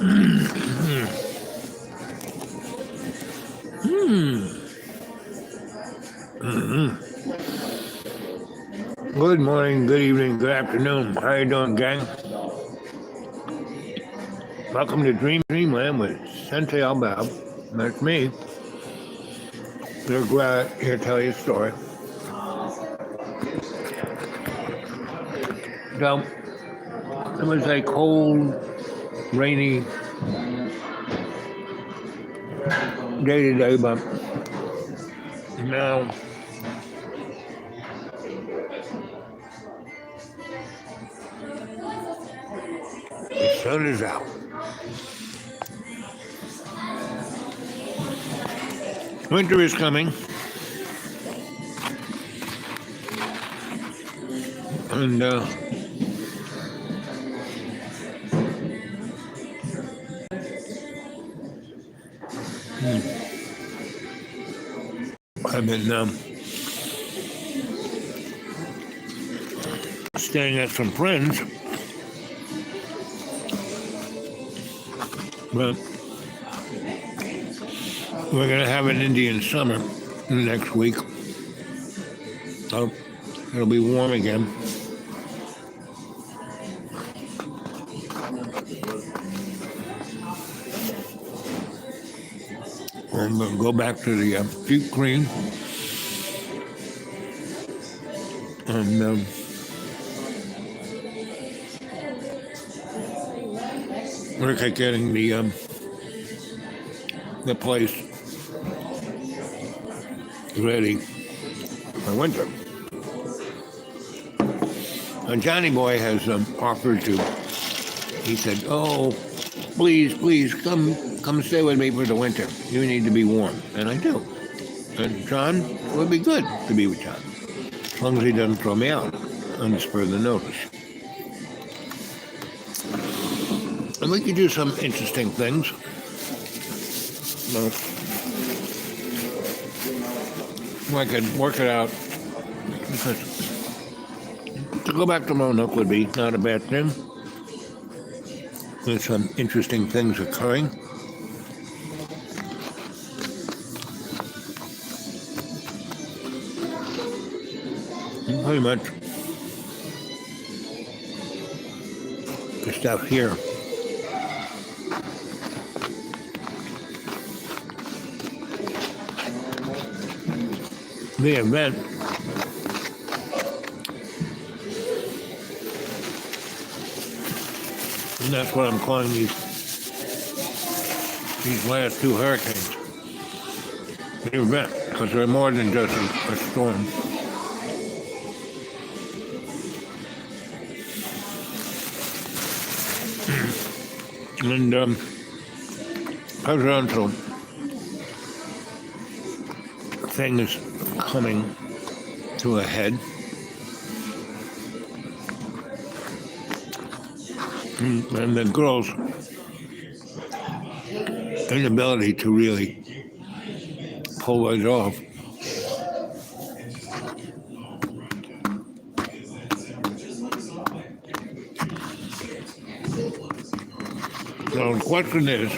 Good morning, good evening, good afternoon. How you doing, gang? Welcome to Dreamland with Sensie Owl Bob. That's me. We're glad here to tell you a story. So, it was a cold, rainy day today, but now the sun is out. Winter is coming. And I've been staying at some friends, but we're going to have an Indian summer next week. So it'll be warm again. I'm going to go back to the deep clean and work at getting the place ready for winter. And Johnny Boy has offered to. He said, "Oh, please, come stay with me for the winter. You need to be warm," and I do. And John, it would be good to be with John, as long as he doesn't throw me out on the spur of the notice. And we could do some interesting things. I could work it out. Because to go back to Roanoke would be not a bad thing. There's some interesting things occurring. Pretty much the stuff here. The event and that's what I'm calling these last two hurricanes. The event, because they're more than just a storm. And presidential thing is coming to a head. And the girls' inability to really pull it off. So the question is,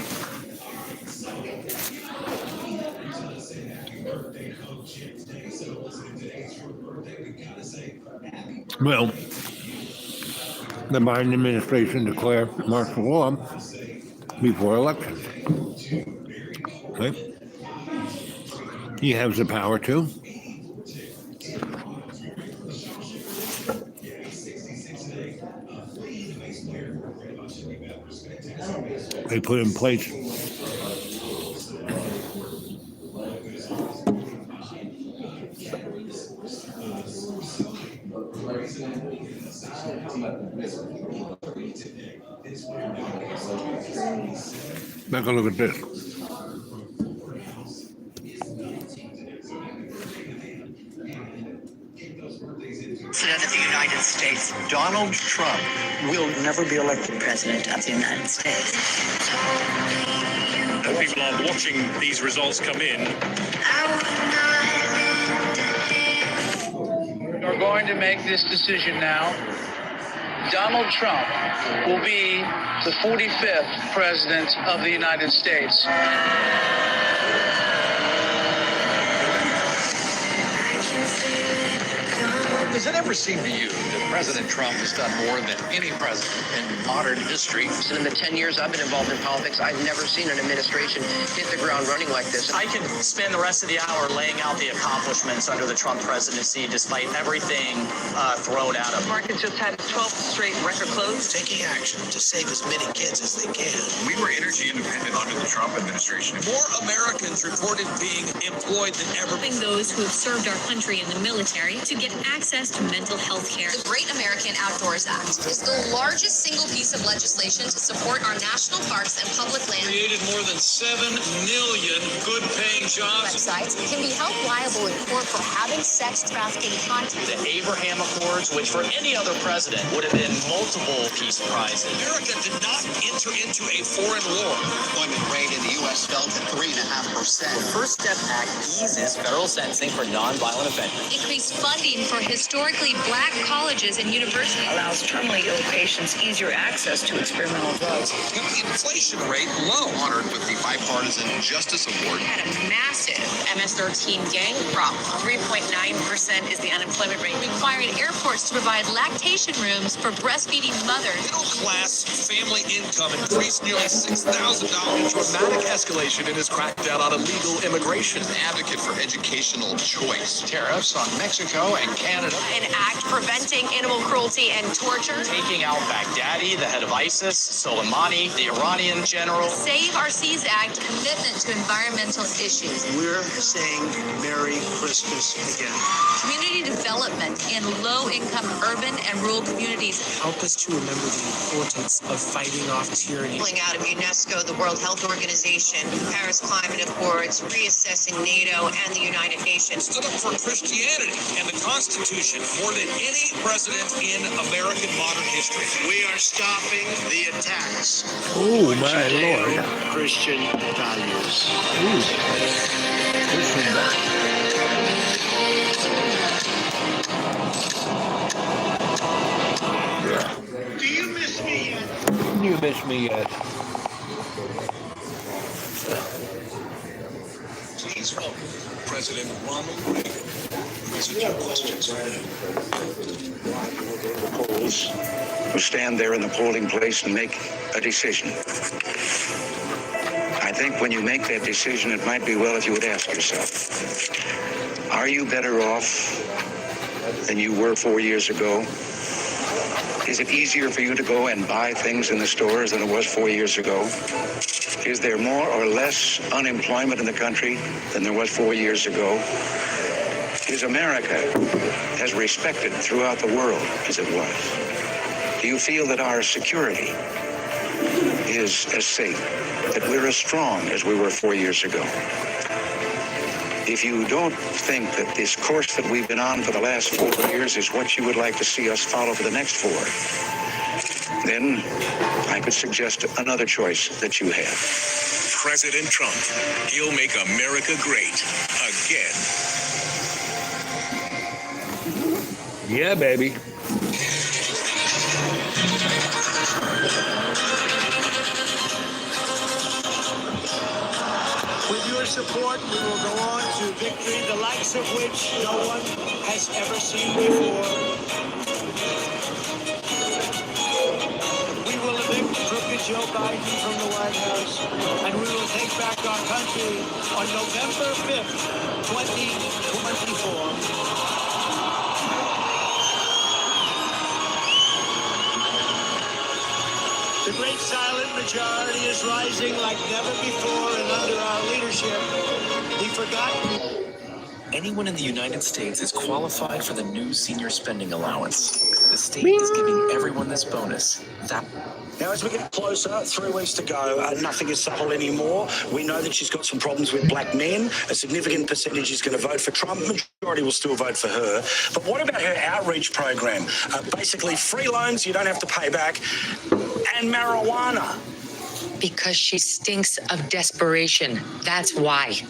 will the Biden administration declare martial law before elections? Okay. He has the power to. They put in place Take a look at this. President of the United States, Donald Trump, will never be elected president of the United States. People are watching these results come in. We're going to make this decision now. Donald Trump will be the 45th president of the United States. Does it ever seem to you that President Trump has done more than any president in modern history? In the 10 years I've been involved in politics, I've never seen an administration hit the ground running like this. I can spend the rest of the hour laying out the accomplishments under the Trump presidency, despite everything thrown at him. Market just had 12 straight record close. Taking action to save as many kids as they can. We were energy independent under the Trump administration. More Americans reported being employed than ever. Helping those who have served our country in the military to get access to mental health care. The Great American Outdoors Act is the largest single piece of legislation to support our national parks and public land. Created more than 7 million good-paying jobs. Websites can be held liable in court for having sex trafficking content. The Abraham Accords, which for any other president would have been multiple peace prizes. America did not enter into a foreign war. Employment rate in the U.S. fell to 3.5%. The First Step Act eases federal sentencing for nonviolent offenders. Increased funding for historically black colleges and universities. Allows terminally ill patients easier access to experimental drugs. Kept the inflation rate low. Honored with the Bipartisan Justice Award. Had a massive MS-13 gang problem. 3.9% is the unemployment rate. Required airports to provide lactation rooms for breastfeeding mothers. Middle-class family income increased nearly $6,000. Dramatic escalation in his crackdown on illegal immigration. An advocate for educational choice. Tariffs on Mexico and Canada. An act preventing animal cruelty and torture. Taking out Baghdadi, the head of ISIS, Soleimani, the Iranian general. Save Our Seas Act, commitment to environmental issues. We're saying Merry Christmas again. Community development in low-income urban and rural communities. Help us to remember the importance of fighting off tyranny. Pulling out of UNESCO, the World Health Organization, the Paris Climate Accords, reassessing NATO and the United Nations. Stood up for Christianity and the Constitution more than any president in American modern history. We are stopping the attacks. Oh, my Lord. Christian values. Do you miss me yet? You miss me yet? Please welcome President Ronald Reagan. President, questions. The polls will stand there in the polling place and make a decision. I think when you make that decision, it might be well if you would ask yourself, are you better off than you were 4 years ago? Is it easier for you to go and buy things in the stores than it was 4 years ago? Is there more or less unemployment in the country than there was 4 years ago? Is America as respected throughout the world as it was? Do you feel that our security is as safe, that we're as strong as we were 4 years ago? If you don't think that this course that we've been on for the last 4 years is what you would like to see us follow for the next 4, then I could suggest another choice that you have. President Trump, he'll make America great again. Yeah, baby. With your support, we will go on to victory, the likes of which no one has ever seen before. We will evict crooked Joe Biden from the White House, and we will take back our country on November 5th, 2024. The great silent majority is rising like never before, and under our leadership, the forgotten. Anyone in the United States is qualified for the new senior spending allowance. The state is giving everyone this bonus. Now, as we get closer, 3 weeks to go, nothing is subtle anymore. We know that she's got some problems with black men. A significant percentage is going to vote for Trump. Majority will still vote for her. But what about her outreach program? Basically, free loans you don't have to pay back, and marijuana. Because she stinks of desperation. That's why.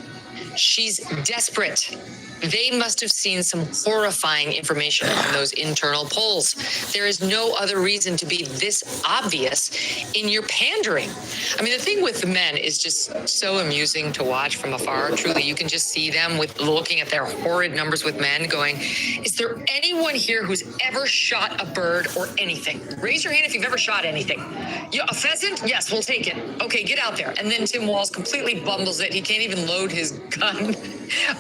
She's desperate. They must have seen some horrifying information in those internal polls. There is no other reason to be this obvious in your pandering. I mean, the thing with the men is just so amusing to watch from afar. Truly, you can just see them with looking at their horrid numbers with men going, is there anyone here who's ever shot a bird or anything? Raise your hand if you've ever shot anything. Yeah, a pheasant? Yes, we'll take it. Okay, get out there. And then Tim Walz completely bumbles it. He can't even load his gun.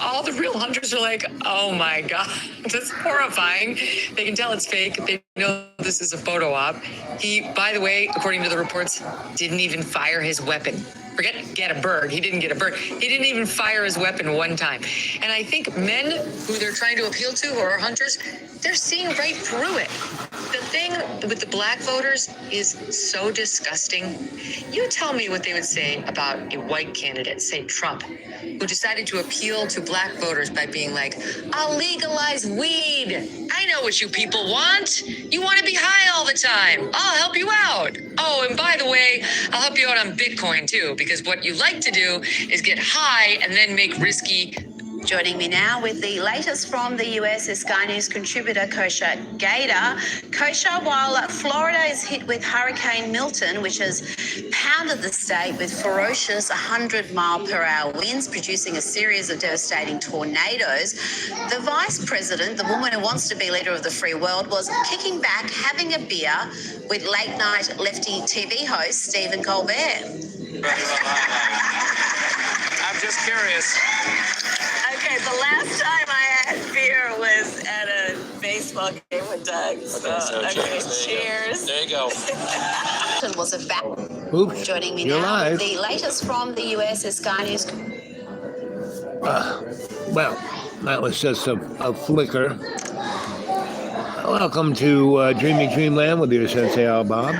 All the real hunters are like, oh my God, that's horrifying. They can tell it's fake. They know this is a photo op. He, by the way, according to the reports, didn't even fire his weapon. Forget get a bird. He didn't get a bird. He didn't even fire his weapon one time. And I think men who they're trying to appeal to, who are hunters, they're seeing right through it. The thing with the black voters is so disgusting. You tell me what they would say about a white candidate, say Trump, who decided to appeal to black voters by being like, I'll legalize weed. I know what you people want. You want to be high all the time. I'll help you out. Oh, and by the way, I'll help you out on Bitcoin too, because what you like to do is get high and then make risky. Joining me now with the latest from the US is Sky News contributor Kosha Gator. Kosha, while Florida is hit with Hurricane Milton, which has pounded the state with ferocious 100-mile-per-hour winds, producing a series of devastating tornadoes, the vice president, the woman who wants to be leader of the free world, was kicking back, having a beer with late-night lefty TV host Stephen Colbert. I'm just curious. Okay, the last time I had beer was at a baseball game with Doug. Okay, cheers. There you go. Was a back. Oops, joining me you're now live. with the latest from the US is Sky News. Well, that was just a flicker. Welcome to Dreamy Dreamland with your Sensie Owl Bob.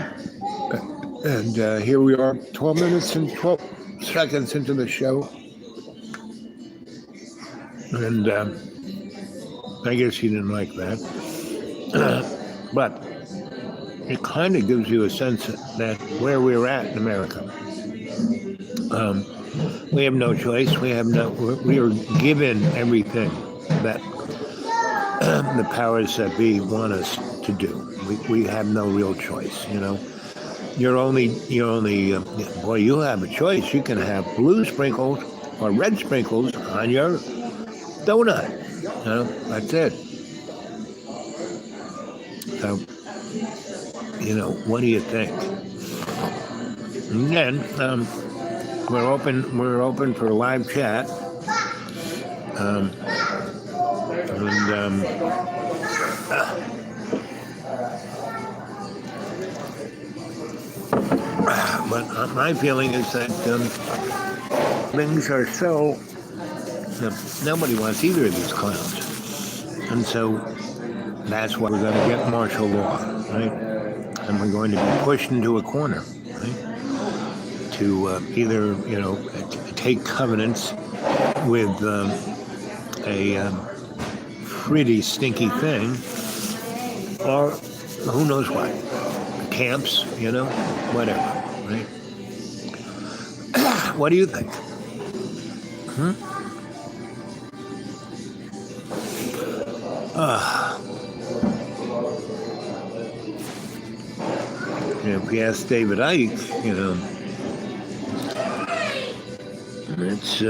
And here we are, 12 minutes and 12 seconds into the show. And I guess you didn't like that. But it kind of gives you a sense that where we're at in America. We have no choice. We are given everything that the powers that be want us to do. We have no real choice, you know. You're only, boy, you have a choice. You can have blue sprinkles or red sprinkles on your donut. You know, that's it. So, you know, what do you think? And then, we're open for live chat. But my feeling is that things are so, nobody wants either of these clowns. And so that's why we're going to get martial law, right? And we're going to be pushed into a corner, right? To either, you know, take covenants with a pretty stinky thing, or who knows what. Camps, you know, whatever, right? What do you think? If you ask David Icke, you know, it's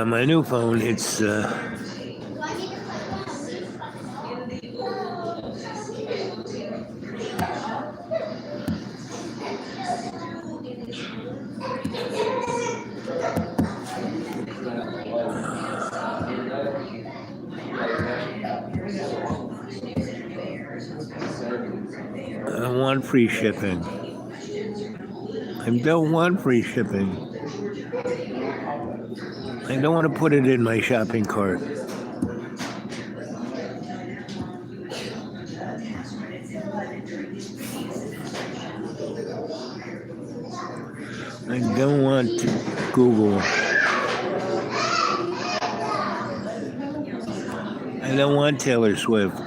my new phone, it's I want free shipping. I don't want free shipping. I don't want to put it in my shopping cart. I don't want Google. I don't want Taylor Swift.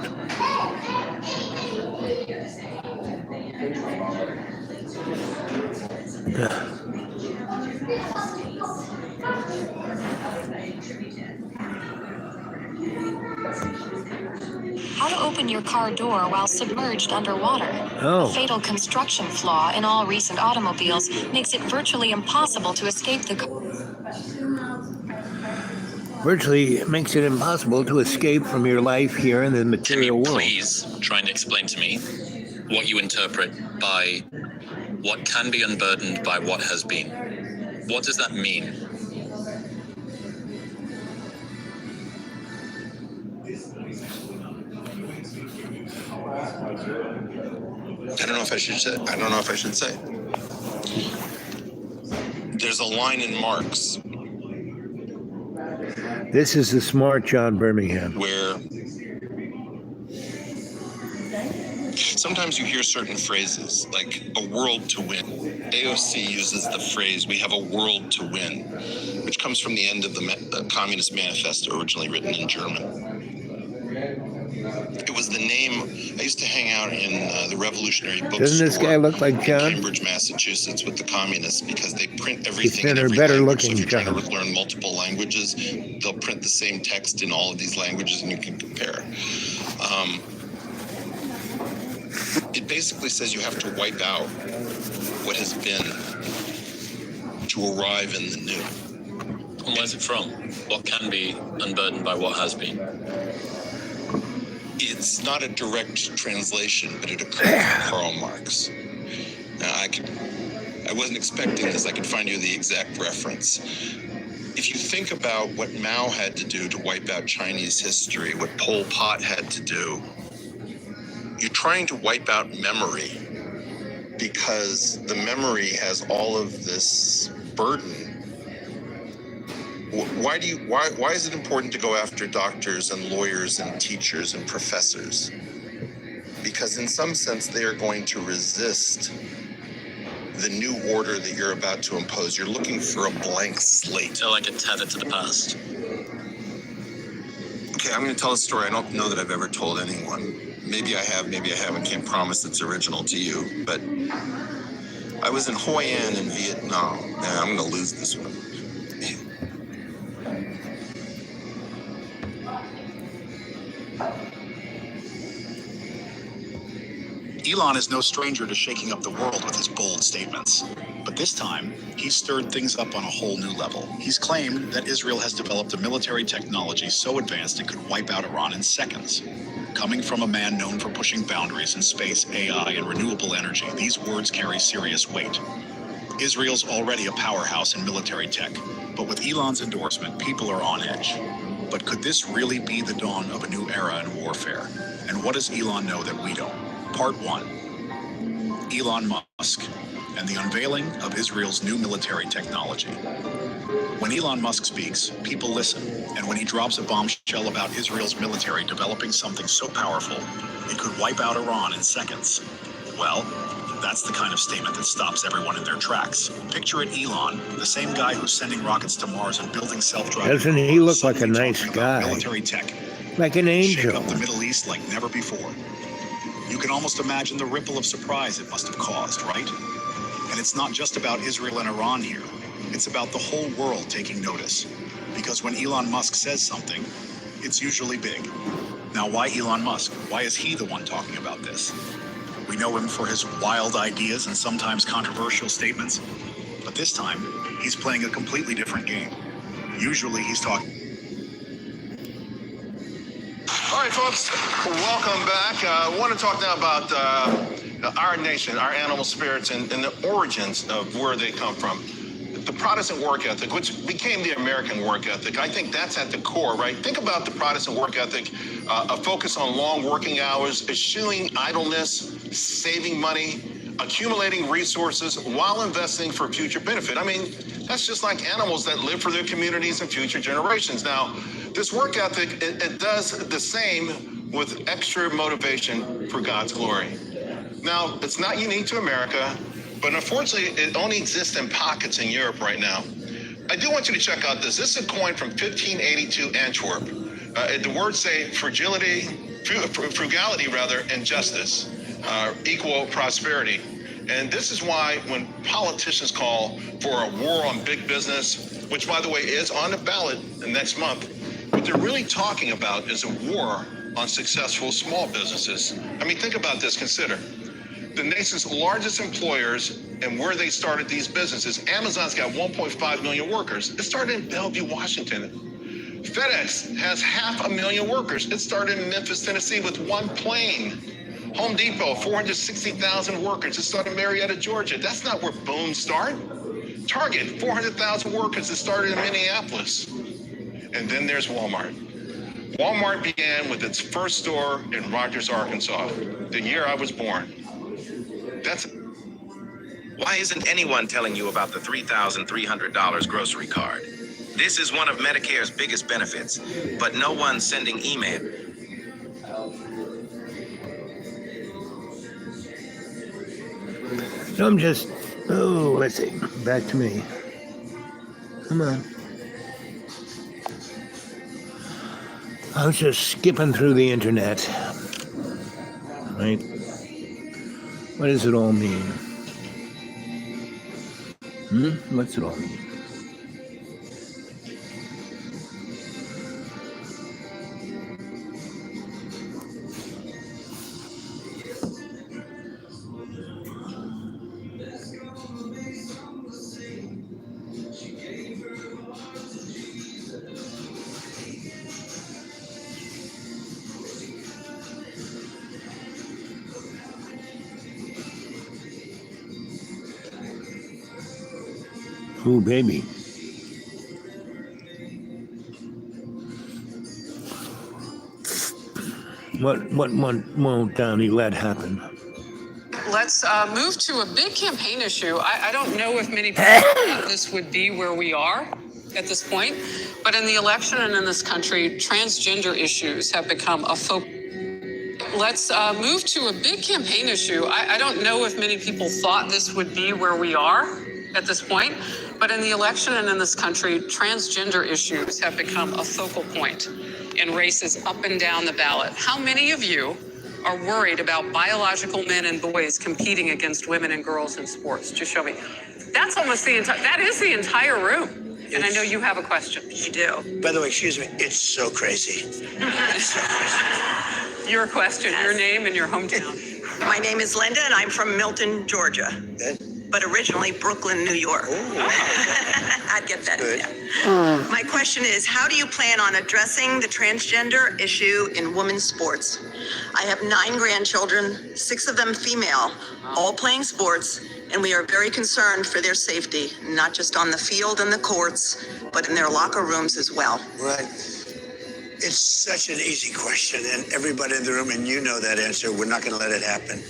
How to open your car door while submerged underwater. Oh. A fatal construction flaw in all recent automobiles makes it virtually impossible to escape the car. Virtually makes it impossible to escape from your life here in the material world. Please try and explain to me what you interpret by what can be unburdened by what has been. What does that mean? I don't know if I should say. There's a line in Marx This is the smart John Birmingham. where sometimes you hear certain phrases like a world to win. AOC uses the phrase, we have a world to win, which comes from the end of the Communist Manifesto, originally written in German. It was the name. I used to hang out in the Revolutionary Bookstore. Doesn't this guy look like John? In Cambridge, Massachusetts, with the communists, because they print everything He's in every better language. So looking if you're trying John. to learn multiple languages, they'll print the same text in all of these languages, and you can compare. It basically says you have to wipe out what has been to arrive in the new. And where's it from? What can be unburdened by what has been? It's not a direct translation, but it occurs from Karl Marx. Now, I wasn't expecting this. I could find you the exact reference. If you think about what Mao had to do to wipe out Chinese history, what Pol Pot had to do, you're trying to wipe out memory because the memory has all of this burden. Why is it important to go after doctors and lawyers and teachers and professors? Because in some sense, they are going to resist the new order that you're about to impose. You're looking for a blank slate. So like a tether to the past. Okay, I'm going to tell a story I don't know that I've ever told anyone. Maybe I have, maybe I haven't. Can't promise it's original to you. But I was in Hoi An in Vietnam. Nah, I'm going to lose this one. Elon is no stranger to shaking up the world with his bold statements. But this time, he's stirred things up on a whole new level. He's claimed that Israel has developed a military technology so advanced it could wipe out Iran in seconds. Coming from a man known for pushing boundaries in space, AI, and renewable energy, these words carry serious weight. Israel's already a powerhouse in military tech, but with Elon's endorsement, people are on edge. But could this really be the dawn of a new era in warfare? And what does Elon know that we don't? Part 1. Elon Musk and the unveiling of Israel's new military technology. When Elon Musk speaks, people listen, and when he drops a bombshell about Israel's military developing something so powerful, it could wipe out Iran in seconds, well, that's the kind of statement that stops everyone in their tracks. Picture it, Elon, the same guy who's sending rockets to Mars and building self-driving cars. Doesn't he look like a nice guy? Military tech. Like an angel. Shake up the Middle East like never before. You can almost imagine the ripple of surprise it must have caused, right? And it's not just about Israel and Iran here. It's about the whole world taking notice. Because when Elon Musk says something, it's usually big. Now, why Elon Musk? Why is he the one talking about this? We know him for his wild ideas and sometimes controversial statements. But this time, he's playing a completely different game. Usually he's talking. All right, folks, welcome back. I want to talk now about our nation, our animal spirits, and the origins of where they come from. The Protestant work ethic, which became the American work ethic, I think that's at the core, right? Think about the Protestant work ethic, a focus on long working hours, eschewing idleness, saving money, accumulating resources while investing for future benefit. I mean, that's just like animals that live for their communities and future generations. Now, this work ethic, it does the same with extra motivation for God's glory. Now, it's not unique to America, but unfortunately, it only exists in pockets in Europe right now. I do want you to check out this. This is a coin from 1582 Antwerp. The words say frugality, and justice equal prosperity. And this is why when politicians call for a war on big business, which, by the way, is on the ballot next month, what they're really talking about is a war on successful small businesses. I mean, think about this. Consider the nation's largest employers and where they started these businesses. Amazon's got 1.5 million workers. It started in Bellevue, Washington. FedEx has 500,000 workers. It started in Memphis, Tennessee with one plane. Home Depot, 460,000 workers. It started in Marietta, Georgia. That's not where Boom started. Target, 400,000 workers. It started in Minneapolis. And then there's Walmart. Walmart began with its first store in Rogers, Arkansas, the year I was born. Why isn't anyone telling you about the $3,300 grocery card? This is one of Medicare's biggest benefits, but no one's sending email. So I'm just, let's see, back to me. Come on. I was just skipping through the internet. Right? What does it all mean? What's it all mean? Ooh, baby. What won't he let happen? Let's move to a big campaign issue. I don't know if many people thought this would be where we are at this point, but in the election and in this country, transgender issues have become a focus. Let's move to a big campaign issue. I don't know if many people thought this would be where we are at this point, but in the election and in this country, transgender issues have become a focal point in races up and down the ballot. How many of you are worried about biological men and boys competing against women and girls in sports? Just show me. That's almost the entire, that is the entire room. And I know you have a question. You do. By the way, excuse me, it's so crazy. It's so crazy. Your question, your name and your hometown. My name is Linda and I'm from Milton, Georgia. But originally Brooklyn, New York. I'd get that in there. My question is, how do you plan on addressing the transgender issue in women's sports? I have 9 grandchildren, 6 of them female, all playing sports, and we are very concerned for their safety, not just on the field and the courts, but in their locker rooms as well. Right. It's such an easy question, and everybody in the room, and you know that answer, we're not going to let it happen.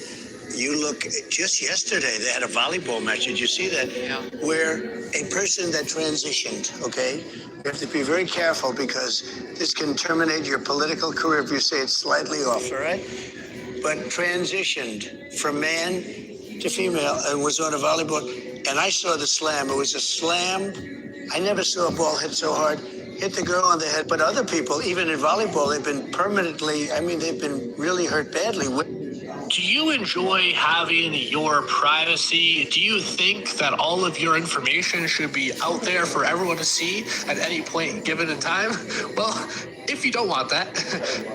You look, just yesterday, they had a volleyball match. Did you see that? Yeah. Where a person that transitioned, okay? You have to be very careful because this can terminate your political career if you say it's slightly off, all right? But transitioned from man to female and was on a volleyball. And I saw the slam. It was a slam. I never saw a ball hit so hard. Hit the girl on the head. But other people, even in volleyball, they've been permanently, they've been really hurt badly. Do you enjoy having your privacy? Do you think that all of your information should be out there for everyone to see at any point given in time? Well, if you don't want that,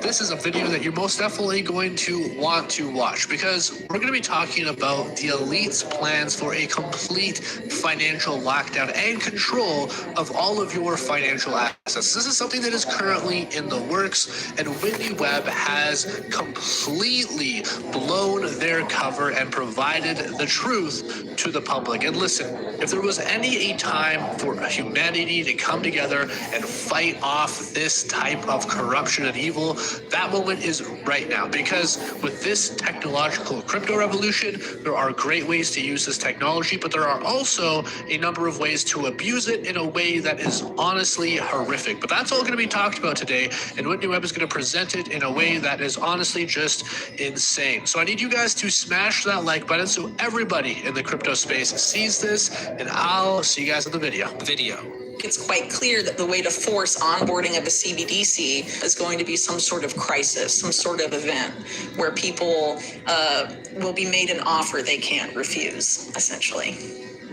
this is a video that you're most definitely going to want to watch because we're going to be talking about the elite's plans for a complete financial lockdown and control of all of your financial assets. This is something that is currently in the works, and Whitney Webb has completely blown their cover and provided the truth to the public. And listen, if there was a time for humanity to come together and fight off this type of corruption and evil, that moment is right now. Because with this technological crypto revolution, there are great ways to use this technology, but there are also a number of ways to abuse it in a way that is honestly horrific. But that's all going to be talked about today, and Whitney Webb is going to present it in a way that is honestly just insane. So I need you guys to smash that like button so everybody in the crypto space sees this, and I'll see you guys in the video. It's quite clear that the way to force onboarding of a CBDC is going to be some sort of crisis, some sort of event where people will be made an offer they can't refuse, essentially.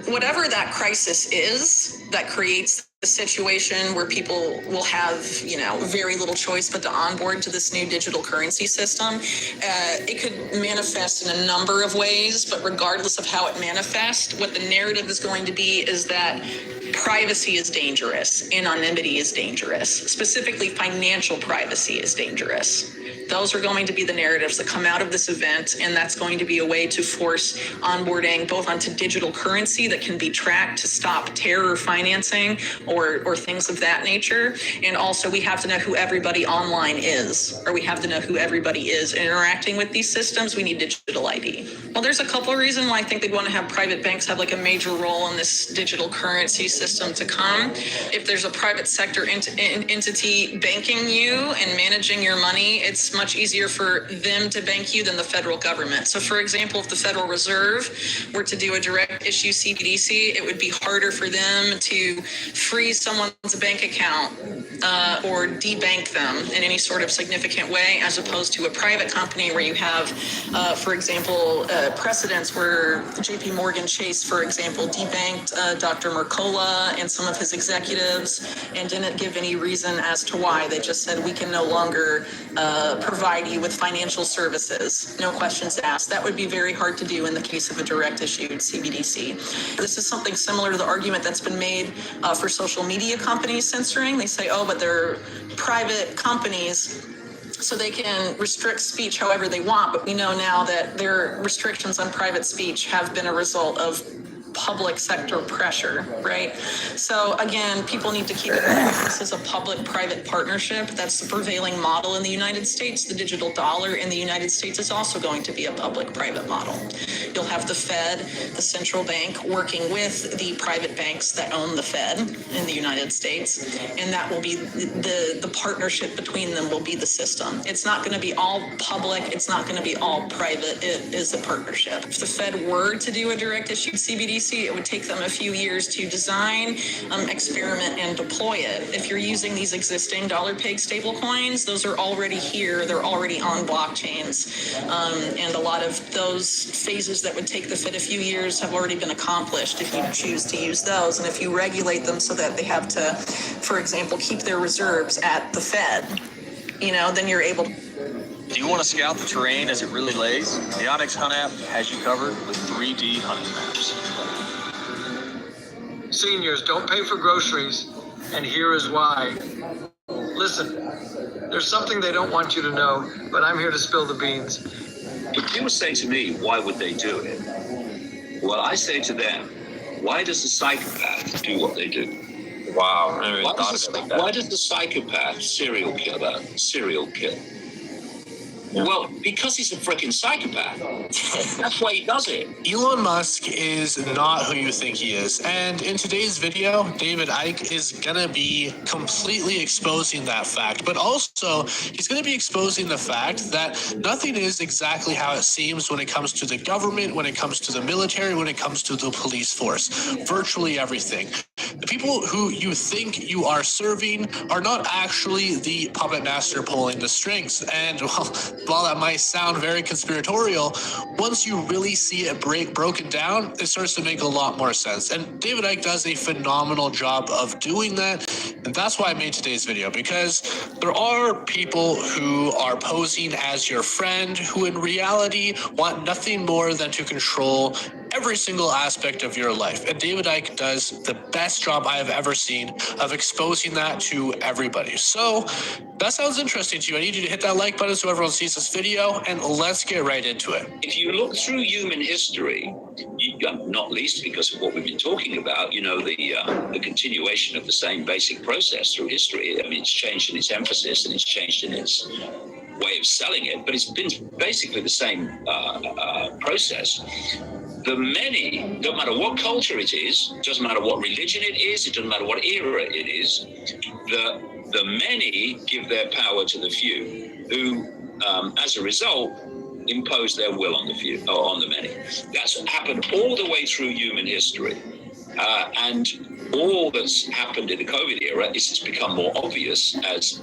Whatever that crisis is that creates a situation where people will have, very little choice but to onboard to this new digital currency system, it could manifest in a number of ways, but regardless of how it manifests, what the narrative is going to be is that privacy is dangerous, anonymity is dangerous, specifically financial privacy is dangerous. Those are going to be the narratives that come out of this event, and that's going to be a way to force onboarding both onto digital currency that can be tracked to stop terror financing or things of that nature. And also we have to know who everybody online is, or we have to know who everybody is interacting with these systems. We need digital ID. Well, there's a couple of reasons why I think they'd want to have private banks have like a major role in this digital currency system to come. If there's a private sector entity banking you and managing your money, it's much easier for them to bank you than the federal government. So for example, if the Federal Reserve were to do a direct issue CBDC, it would be harder for them to freeze someone's bank account or debank them in any sort of significant way, as opposed to a private company where you have, for example, precedents where JP Morgan Chase, for example, debanked Dr. Mercola and some of his executives and didn't give any reason as to why. They just said, we can no longer provide you with financial services. No questions asked. That would be very hard to do in the case of a direct issued CBDC. This is something similar to the argument that's been made for social media companies censoring. They say, oh, but they're private companies, so they can restrict speech however they want. But we know now that their restrictions on private speech have been a result of public sector pressure, right? So again, people need to keep in mind this is a public-private partnership. That's the prevailing model in the United States. The digital dollar in the United States is also going to be a public-private model. You'll have the Fed, the central bank, working with the private banks that own the Fed in the United States, and that will be the partnership between them will be the system. It's not going to be all public. It's not going to be all private. It is a partnership. If the Fed were to do a direct issue CBDC, it would take them a few years to design, experiment, and deploy it. If you're using these existing dollar-pegged stable coins, those are already here. They're already on blockchains. And a lot of those phases that would take the Fed a few years have already been accomplished if you choose to use those. And if you regulate them so that they have to, for example, keep their reserves at the Fed, then you're able to. Do you want to scout the terrain as it really lays? The Onyx Hunt app has you covered with 3D hunting maps. Seniors don't pay for groceries, and here is why. Listen, there's something they don't want you to know, but I'm here to spill the beans. If you say to me, why would they do it? Well, I say to them, why does a psychopath do what they do? Wow. Why does the psychopath serial kill? Well, because he's a freaking psychopath. That's why he does it. Elon Musk is not who you think he is. And in today's video, David Icke is going to be completely exposing that fact. But also, he's going to be exposing the fact that nothing is exactly how it seems when it comes to the government, when it comes to the military, when it comes to the police force. Virtually everything. The people who you think you are serving are not actually the puppet master pulling the strings. And while that might sound very conspiratorial, once you really see it broken down, it starts to make a lot more sense. And David Icke does a phenomenal job of doing that. And that's why I made today's video, because there are people who are posing as your friend who in reality want nothing more than to control every single aspect of your life. And David Icke does the best job I have ever seen of exposing that to everybody. So that sounds interesting to you. I need you to hit that like button so everyone sees this video, and let's get right into it. If you look through human history, not least because of what we've been talking about, the continuation of the same basic process through history. I mean, it's changed in its emphasis and it's changed in its way of selling it, but it's been basically the same process. The many, no matter what culture it is, doesn't matter what religion it is, it doesn't matter what era it is, the many give their power to the few, who, as a result, impose their will on the few, or on the many. That's happened all the way through human history. And all that's happened in the COVID era is it's become more obvious as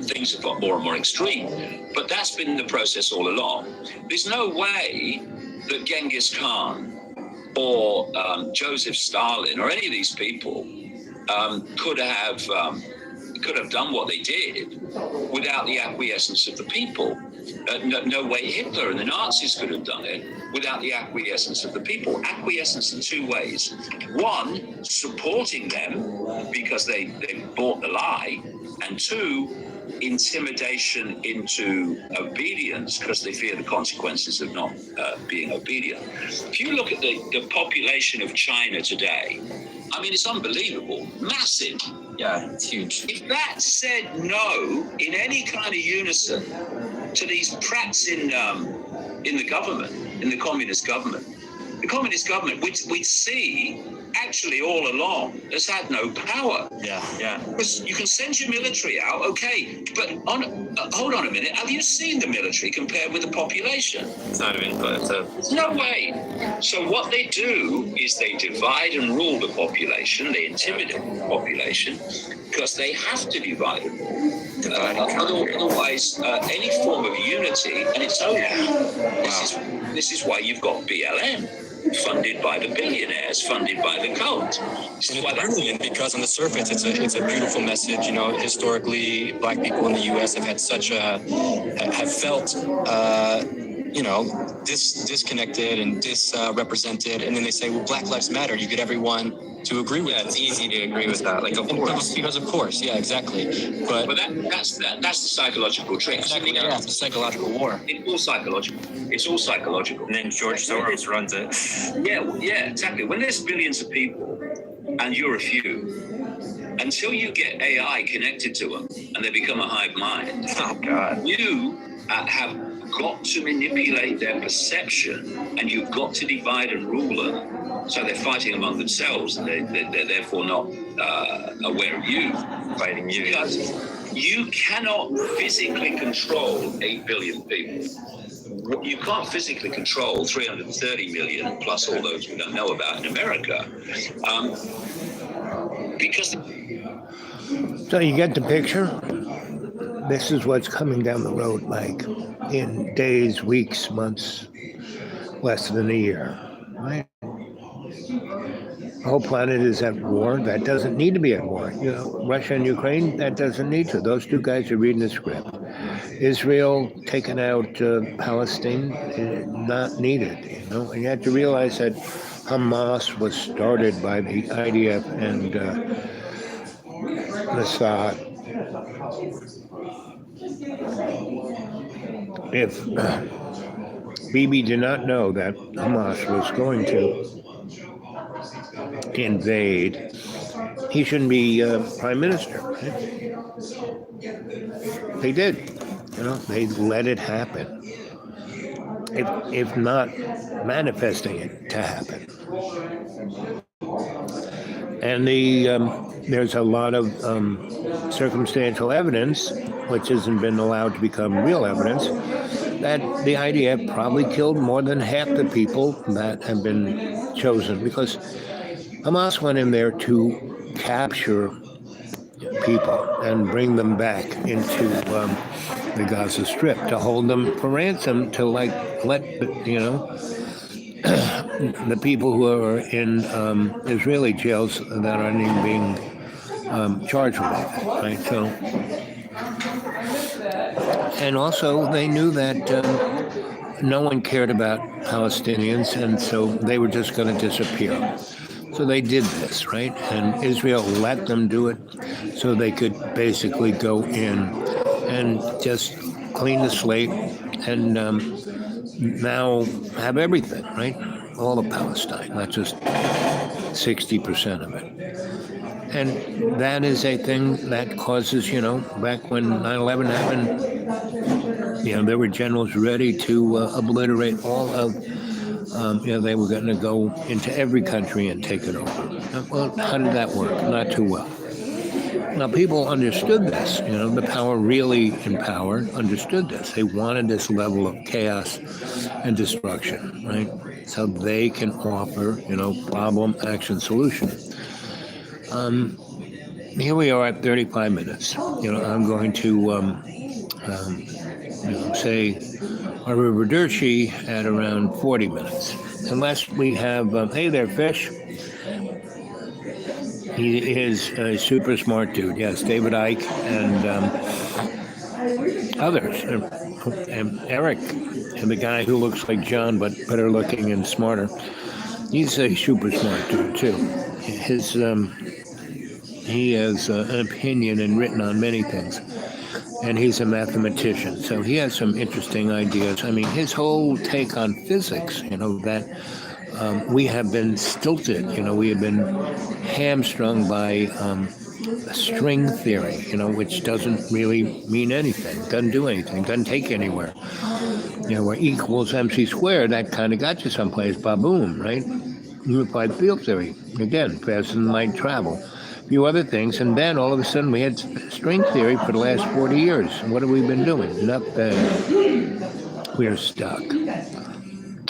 things have got more and more extreme. But that's been the process all along. There's no way that Genghis Khan or Joseph Stalin or any of these people could have done what they did without the acquiescence of the people. No way Hitler and the Nazis could have done it without the acquiescence of the people. Acquiescence in two ways. One, supporting them because they bought the lie. And two, intimidation into obedience because they fear the consequences of not being obedient. If you look at the population of China today, I mean, it's unbelievable, massive. Yeah, it's huge. If that said no in any kind of unison to these prats in the government, in the communist government, we'd see actually all along has had no power. Yeah. Because you can send your military out, okay, but hold on a minute. Have you seen the military compared with the population? It's not even close. No way. So what they do is they divide and rule the population. They intimidate the population because they have to divide and rule. Otherwise, any form of unity, and it's over. This is why you've got BLM. Funded by the billionaires, funded by the cult. And it's brilliant because on the surface, it's a beautiful message. Historically, Black people in the U.S. have felt disconnected and disrepresented, and then they say, well, Black Lives Matter. You get everyone to agree with. Yeah, it's easy to agree with that. Like, of course, because of course, yeah, exactly. But that's the psychological trick. Exactly, yeah, it's a psychological war. It's all psychological. And then George Soros runs it. Yeah, exactly. When there's billions of people and you're a few, until you get AI connected to them and they become a hive mind, oh God, you have got to manipulate their perception, and you've got to divide and rule them. So they're fighting among themselves, and they're therefore not aware of you. Fighting you. Because you cannot physically control 8 billion people. You can't physically control 330 million, plus all those we don't know about in America. Because... So you get the picture? This is what's coming down the road, Mike, in days, weeks, months, less than a year, right? The whole planet is at war. That doesn't need to be at war. Russia and Ukraine, that doesn't need to. Those two guys are reading the script. Israel taking out Palestine, not needed, And you have to realize that Hamas was started by the IDF and Mossad. If Bibi did not know that Hamas was going to invade, he shouldn't be prime minister. Right? They did. They let it happen. If not manifesting it to happen. And there's a lot of circumstantial evidence, which hasn't been allowed to become real evidence, that the IDF probably killed more than half the people that have been chosen, because Hamas went in there to capture people and bring them back into the Gaza Strip, to hold them for ransom, to let the people who are in Israeli jails that aren't even being charged with it, right? So, and also they knew that no one cared about Palestinians, and so they were just going to disappear. So they did this, right? And Israel let them do it so they could basically go in and just clean the slate and now have everything, right? All of Palestine, not just 60% of it. And that is a thing that causes, back when 9/11 happened, there were generals ready to obliterate all of, they were going to go into every country and take it over. Well, how did that work? Not too well. Now, people understood this, the power really in power understood this. They wanted this level of chaos and destruction, right? So they can offer, problem, action, solution. Here we are at 35 minutes. I'm going to say arrivederci at around 40 minutes. Unless we have, hey there, Fish. He is a super smart dude. Yes, David Icke and others. And Eric, and the guy who looks like John but better looking and smarter. He's a super smart dude too. He has an opinion and written on many things. And he's a mathematician, so he has some interesting ideas. I mean, his whole take on physics, that we have been stilted, we have been hamstrung by string theory, which doesn't really mean anything, doesn't do anything, doesn't take you anywhere. Where E equals MC squared, that kind of got you someplace, ba-boom, right? Unified field theory, again, faster than light travel. A few other things, and then all of a sudden we had string theory for the last 40 years. What have we been doing? Nothing. We are stuck.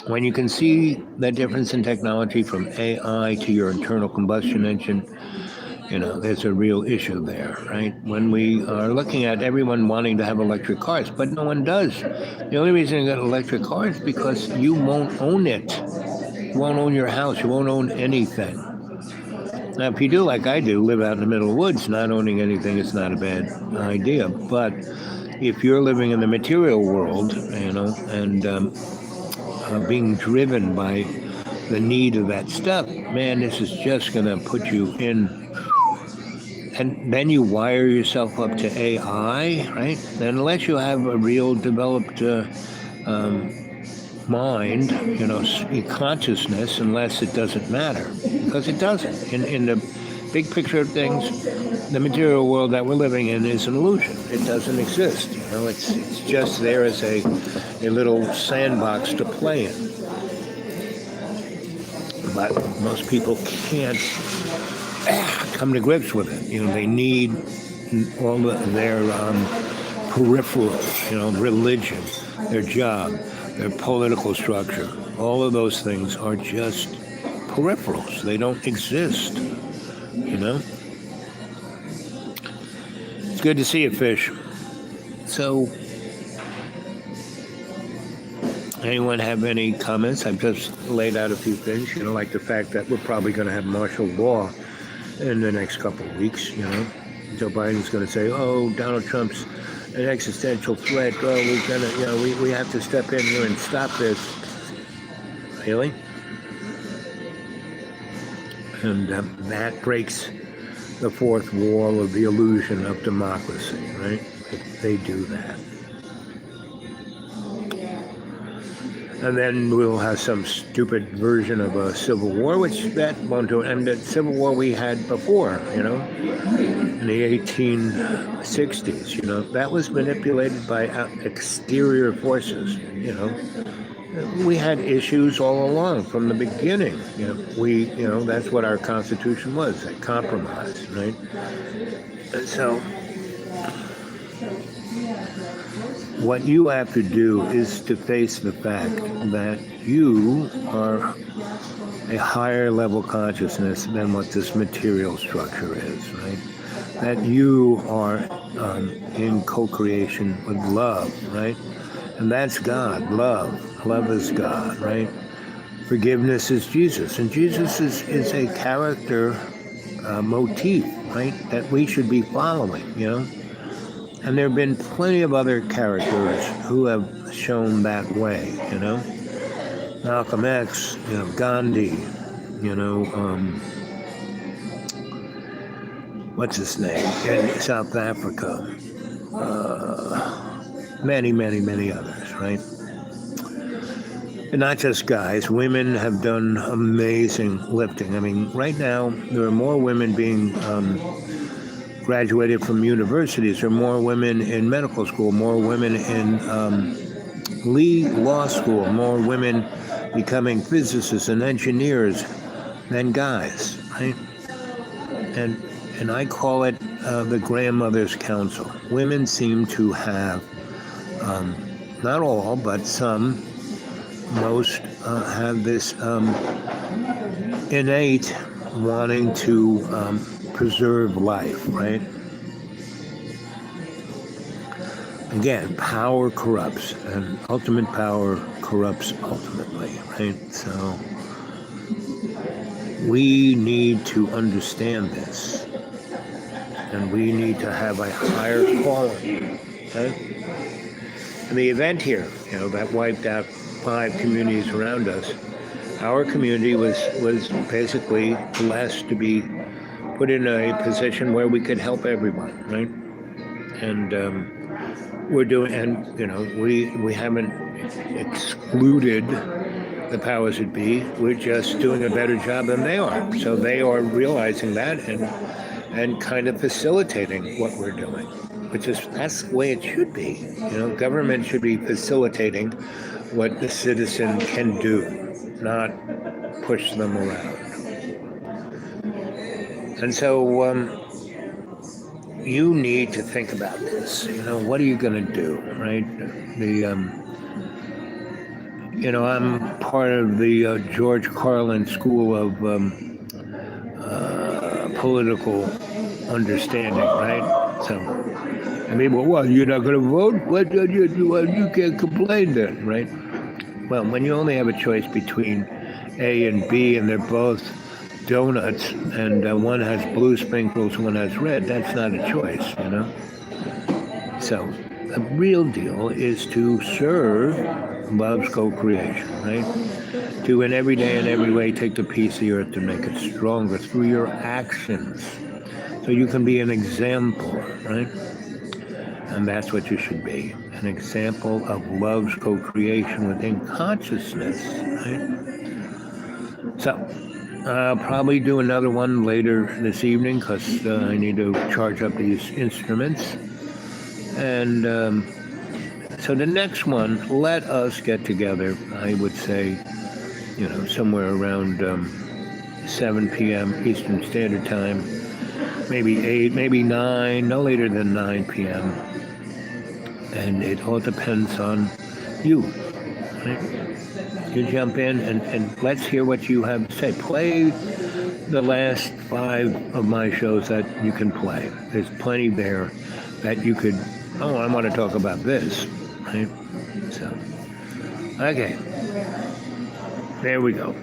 When you can see the difference in technology from AI to your internal combustion engine, there's a real issue there, right? When we are looking at everyone wanting to have electric cars, but no one does. The only reason you got electric cars is because you won't own it. You won't own your house. You won't own anything. Now, if you do like I do, live out in the middle of the woods, not owning anything is not a bad idea. But if you're living in the material world, and being driven by the need of that stuff, man, this is just going to put you in. And then you wire yourself up to AI, right? And unless you have a real developed mind, consciousness, unless it doesn't matter, because it doesn't. In the big picture of things, the material world that we're living in is an illusion. It doesn't exist. It's just there as a little sandbox to play in. But most people can't come to grips with it. They need all their peripherals, religion, their job, their political structure. All of those things are just peripherals. They don't exist, It's good to see you, Fish. So, anyone have any comments? I've just laid out a few things, like the fact that we're probably going to have martial law in the next couple of weeks, Joe Biden's going to say, oh, Donald Trump's an existential threat. Oh, we're gonna, we have to step in here and stop this. Really? And that breaks the fourth wall of the illusion of democracy, right? If they do that. And then we'll have some stupid version of a civil war, which that won't do it. And the civil war we had before, in the 1860s, that was manipulated by exterior forces, We had issues all along from the beginning. That's what our Constitution was, a compromise, right? And so what you have to do is to face the fact that you are a higher level consciousness than what this material structure is, right? That you are in co-creation with love, right? And that's God, love. Love is God, right? Forgiveness is Jesus. And Jesus is a character motif, right? That we should be following, And there have been plenty of other characters who have shown that way, you know. Malcolm X, you know, Gandhi, you know, what's his name, in South Africa. Many, many, many others, right? And not just guys. Women have done amazing lifting. I mean, right now, there are more women being graduated from universities. There are more women in medical school, more women in Lee Law School, more women becoming physicists and engineers than guys, right? And I call it the Grandmother's Council. Women seem to have, not all, but some, most have this innate wanting to preserve life, right? Again, power corrupts, and ultimate power corrupts ultimately, right? So we need to understand this, and we need to have a higher quality, okay? And the event here, you know, that wiped out 5 communities around us. Our community was basically blessed to be put in a position where we could help everyone, right? And we're doing, and you know, we haven't excluded the powers that be. We're just doing a better job than they are. So they are realizing that and kind of facilitating what we're doing, which is, that's the way it should be. You know, government should be facilitating what the citizen can do, not push them around. And so you need to think about this. You know, what are you going to do, right? You know, I'm part of the George Carlin School of Political Understanding, right? So, I mean, well, you're not going to vote? What, you can't complain then, right? Well, when you only have a choice between A and B, and they're both donuts, and one has blue sprinkles, one has red, that's not a choice, you know? So, the real deal is to serve love's co-creation, right? To, in every day and every way, take the piece of the earth to make it stronger through your actions. So you can be an example, right? And that's what you should be, an example of love's co-creation within consciousness, right? So, I'll probably do another one later this evening because I need to charge up these instruments. And so the next one, let us get together, I would say, you know, somewhere around 7 p.m. Eastern Standard Time, maybe 8, maybe 9, no later than 9 p.m. And it all depends on you, right? You jump in and let's hear what you have to say. Play the last 5 of my shows that you can play. There's plenty there that you could, oh, I want to talk about this, right? So, okay. There we go.